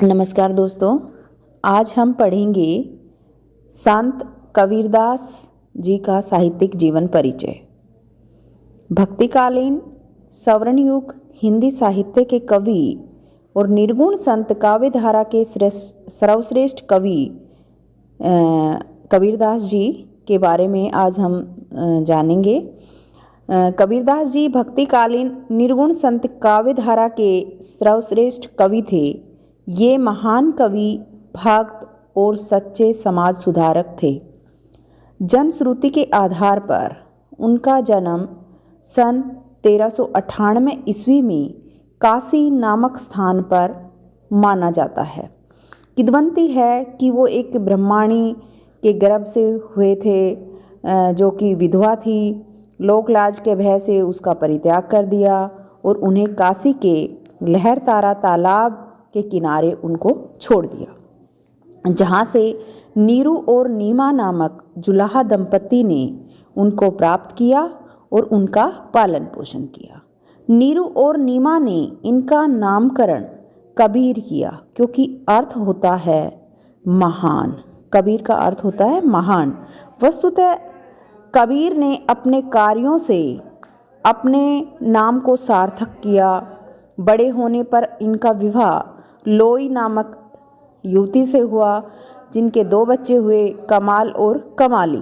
नमस्कार दोस्तों, आज हम पढ़ेंगे संत कबीरदास जी का साहित्यिक जीवन परिचय। भक्तिकालीन स्वर्ण युग हिंदी साहित्य के कवि और निर्गुण संत काव्य धारा के सर्वश्रेष्ठ कवि कबीरदास जी के बारे में आज हम जानेंगे। कबीरदास जी भक्तिकालीन निर्गुण संत काव्य धारा के सर्वश्रेष्ठ कवि थे। ये महान कवि, भक्त और सच्चे समाज सुधारक थे। जनश्रुति के आधार पर उनका जन्म सन 1398 ईस्वी में काशी नामक स्थान पर माना जाता है। किंवदंती है कि वो एक ब्राह्मणी के गर्भ से हुए थे, जो कि विधवा थी। लोकलाज के भय से उसका परित्याग कर दिया और उन्हें काशी के लहरतारा तालाब के किनारे उनको छोड़ दिया, जहाँ से नीरू और नीमा नामक जुलाहा दंपति ने उनको प्राप्त किया और उनका पालन पोषण किया। नीरू और नीमा ने इनका नामकरण कबीर किया, क्योंकि अर्थ होता है महान। कबीर का अर्थ होता है महान। वस्तुतः कबीर ने अपने कार्यों से अपने नाम को सार्थक किया। बड़े होने पर इनका विवाह लोई नामक युवती से हुआ, जिनके 2 बच्चे हुए, कमाल और कमाली।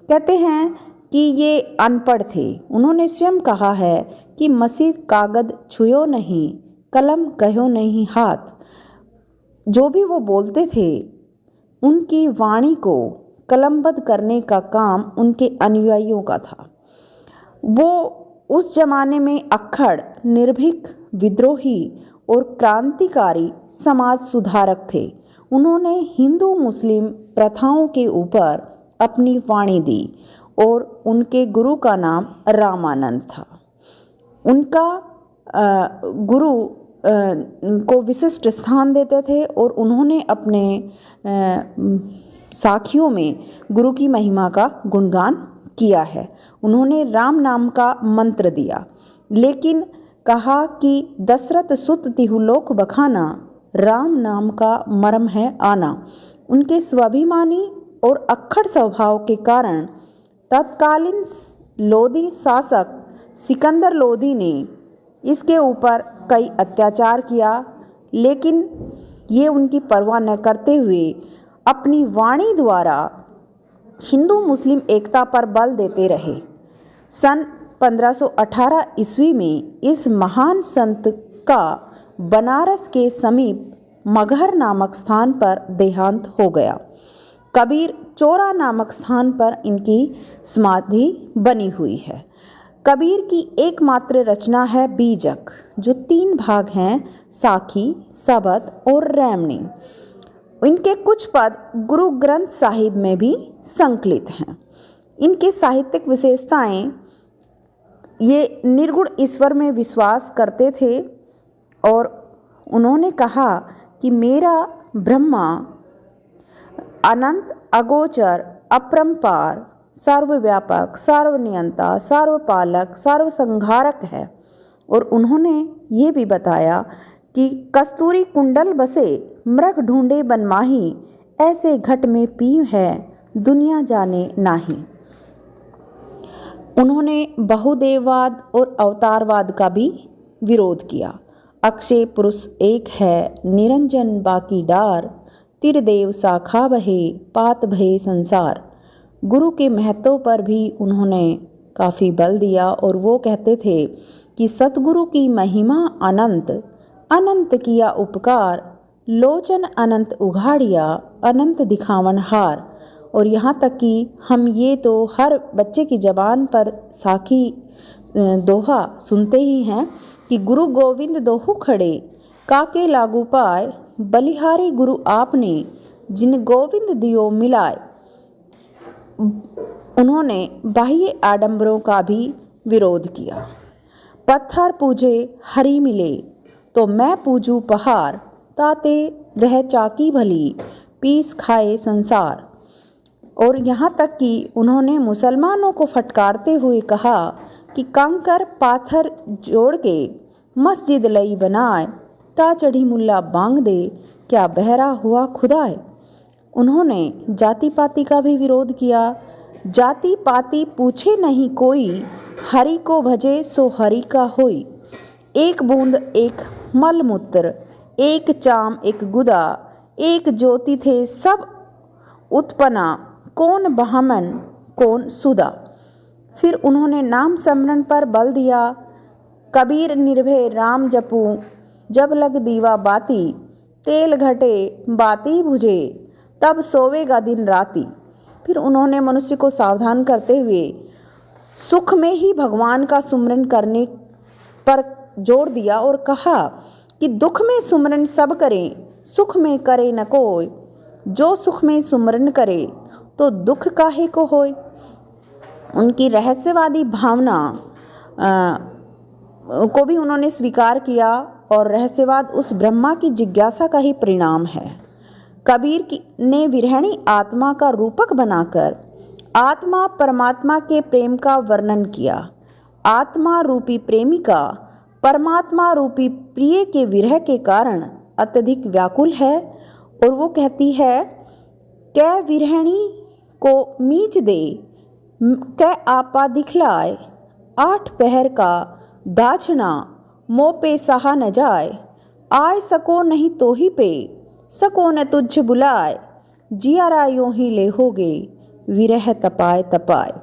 कहते हैं कि ये अनपढ़ थे। उन्होंने स्वयं कहा है कि मसीह कागद छुयो नहीं, कलम कहो नहीं हाथ। जो भी वो बोलते थे, उनकी वाणी को कलमबद्ध करने का काम उनके अनुयायियों का था। वो उस जमाने में अक्खड़, निर्भीक, विद्रोही और क्रांतिकारी समाज सुधारक थे। उन्होंने हिंदू मुस्लिम प्रथाओं के ऊपर अपनी वाणी दी और उनके गुरु का नाम रामानंद था। उनका गुरु को विशिष्ट स्थान देते थे और उन्होंने अपने साखियों में गुरु की महिमा का गुणगान किया है। उन्होंने राम नाम का मंत्र दिया, लेकिन कहा कि दशरथ सुत तिहु लोक बखाना, राम नाम का मर्म है आना। उनके स्वाभिमानी और अक्खड़ स्वभाव के कारण तत्कालीन लोधी शासक सिकंदर लोधी ने इसके ऊपर कई अत्याचार किया, लेकिन ये उनकी परवाह न करते हुए अपनी वाणी द्वारा हिंदू मुस्लिम एकता पर बल देते रहे। सन 1518 ईस्वी में इस महान संत का बनारस के समीप मगहर नामक स्थान पर देहांत हो गया। कबीर चौरा नामक स्थान पर इनकी समाधि बनी हुई है। कबीर की एकमात्र रचना है बीजक, जो 3 भाग हैं, साखी, सबद और रैमणी। इनके कुछ पद गुरु ग्रंथ साहिब में भी संकलित हैं। इनके साहित्यिक विशेषताएं, ये निर्गुण ईश्वर में विश्वास करते थे और उन्होंने कहा कि मेरा ब्रह्मा अनंत, अगोचर, अपरंपार, सर्वव्यापक, सर्वनियंता, सर्वपालक, सर्वसंहारक है। और उन्होंने ये भी बताया कि कस्तूरी कुंडल बसे, मृग ढूंढे बनमाही, ऐसे घट में पीव है, दुनिया जाने नाही। उन्होंने बहुदेववाद और अवतारवाद का भी विरोध किया। अक्षय पुरुष एक है, निरंजन बाकी डार, तिरदेव शाखा बहे, पात भये संसार। गुरु के महत्व पर भी उन्होंने काफ़ी बल दिया और वो कहते थे कि सतगुरु की महिमा अनंत, अनंत किया उपकार, लोचन अनंत उघाड़िया, अनंत दिखावन हार। और यहाँ तक कि हम ये तो हर बच्चे की ज़बान पर साखी दोहा सुनते ही हैं कि गुरु गोविंद दोहु खड़े, काके लागू पाए, बलिहारी गुरु आपने, जिन गोविंद दियो मिलाए। उन्होंने बाह्य आडंबरों का भी विरोध किया। पत्थर पूजे हरि मिले, तो मैं पूजूं पहाड़, ताते वह चाकी भली, पीस खाए संसार। और यहाँ तक कि उन्होंने मुसलमानों को फटकारते हुए कहा कि कंकर पाथर जोड़ के मस्जिद लई बनाए, ता चढ़ी मुल्ला बांग दे, क्या बहरा हुआ खुदाए। उन्होंने जाति पाति का भी विरोध किया। जाति पाति पूछे नहीं कोई, हरि को भजे सो हरि का होई। एक बूंद एक मलमूत्र, एक चाम एक गुदा, एक ज्योति थे सब उत्पन्ना, कौन ब्राह्मण कौन सुदा। फिर उन्होंने नाम स्मरण पर बल दिया। कबीर निर्भय राम जपूं, जब लग दीवा बाती, तेल घटे बाती बुझे, तब सोवेगा दिन राती। फिर उन्होंने मनुष्य को सावधान करते हुए सुख में ही भगवान का सुमरन करने पर जोर दिया और कहा कि दुख में सुमरन सब करें, सुख में करे न कोई। जो सुख में सुमरन करे तो दुख काहे को होय। उनकी रहस्यवादी भावना को भी उन्होंने स्वीकार किया और रहस्यवाद उस ब्रह्मा की जिज्ञासा का ही परिणाम है। कबीर ने विरहणी आत्मा का रूपक बनाकर आत्मा परमात्मा के प्रेम का वर्णन किया। आत्मा रूपी प्रेमिका परमात्मा रूपी प्रिय के विरह के कारण अत्यधिक व्याकुल है और वो कहती है, कै विरहणी को मीच दे, कै आपा दिखलाए, आठ पहर का दाछना मोह पे सहा न जाए। आय सको नहीं तो ही पे, सको न तुझ बुलाए, जियारा यूं ही ले होगे, विरह तपाए तपाए।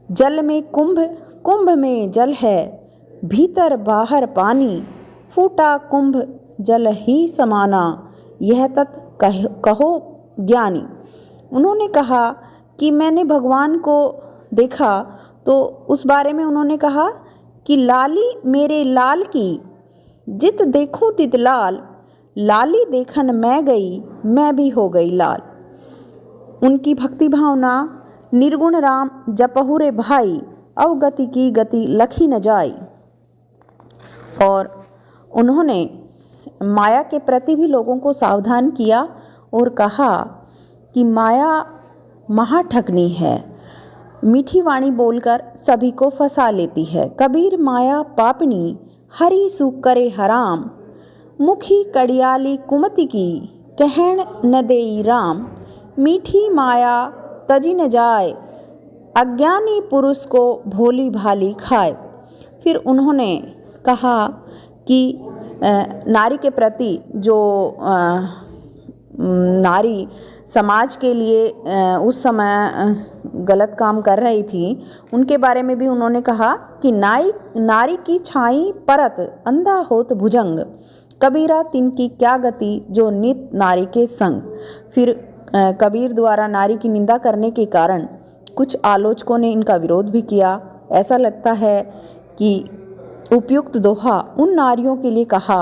जल में कुंभ, कुंभ में जल है, भीतर बाहर पानी, फूटा कुंभ जल ही समाना, यह तत् कहो ज्ञानी। उन्होंने कहा कि मैंने भगवान को देखा, तो उस बारे में उन्होंने कहा कि लाली मेरे लाल की, जित देखूं तित लाल, लाली देखन मैं गई, मैं भी हो गई लाल। उनकी भक्ति भावना निर्गुण राम जपहु रे भाई, अवगति की गति लखी न जाई। और उन्होंने माया के प्रति भी लोगों को सावधान किया और कहा कि माया महाठगनी है, मीठी वाणी बोलकर सभी को फंसा लेती है। कबीर माया पापनी, हरि सुख करे हराम, मुखी कड़ियाली कुमति की, कहन न देई राम। मीठी माया तजी न जाए, अज्ञानी पुरुष को भोली भाली खाए। फिर उन्होंने कहा कि नारी के प्रति जो नारी समाज के लिए उस समय गलत काम कर रही थी, उनके बारे में भी उन्होंने कहा कि नारी की छाई परत, अंधा होत भुजंग, कबीरा तिनकी क्या गति जो नित नारी के संग। फिर कबीर द्वारा नारी की निंदा करने के कारण कुछ आलोचकों ने इनका विरोध भी किया। ऐसा लगता है कि उपयुक्त दोहा उन नारियों के लिए कहा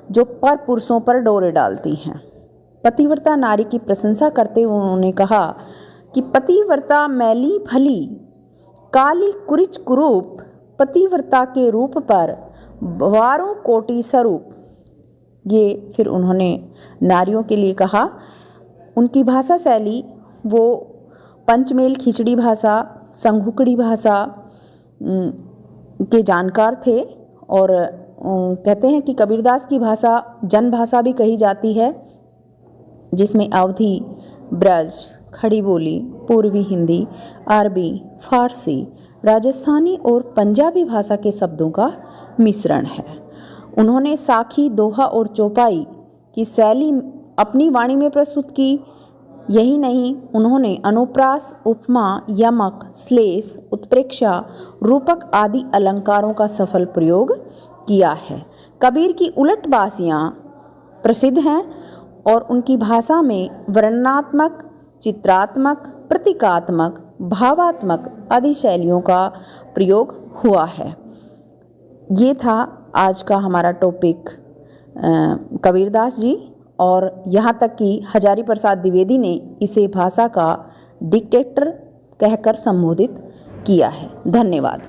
जो पर पुरुषों पर डोरे डालती हैं। पतिव्रता नारी की प्रशंसा करते हुए उन्होंने कहा कि पतिव्रता मैली भली, काली कुरिच कुरूप, पतिव्रता के रूप पर बारों कोटि स्वरूप। ये फिर उन्होंने नारियों के लिए कहा। उनकी भाषा शैली वो पंचमेल खिचड़ी भाषा, संघुकड़ी भाषा के जानकार थे और कहते हैं कि कबीरदास की भाषा जन भाषा भी कही जाती है, जिसमें अवधी, ब्रज, खड़ी बोली, पूर्वी हिंदी, अरबी, फारसी, राजस्थानी और पंजाबी भाषा के शब्दों का मिश्रण है। उन्होंने साखी, दोहा और चौपाई की शैली अपनी वाणी में प्रस्तुत की। यही नहीं, उन्होंने अनुप्रास, उपमा, यमक, श्लेष, उत्प्रेक्षा, रूपक आदि अलंकारों का सफल प्रयोग किया है। कबीर की उलट बासियाँ प्रसिद्ध हैं और उनकी भाषा में वर्णनात्मक, चित्रात्मक, प्रतीकात्मक, भावात्मक आदि शैलियों का प्रयोग हुआ है। ये था आज का हमारा टॉपिक कबीरदास जी, और यहाँ तक कि हजारी प्रसाद द्विवेदी ने इसे भाषा का डिक्टेटर कहकर संबोधित किया है। धन्यवाद।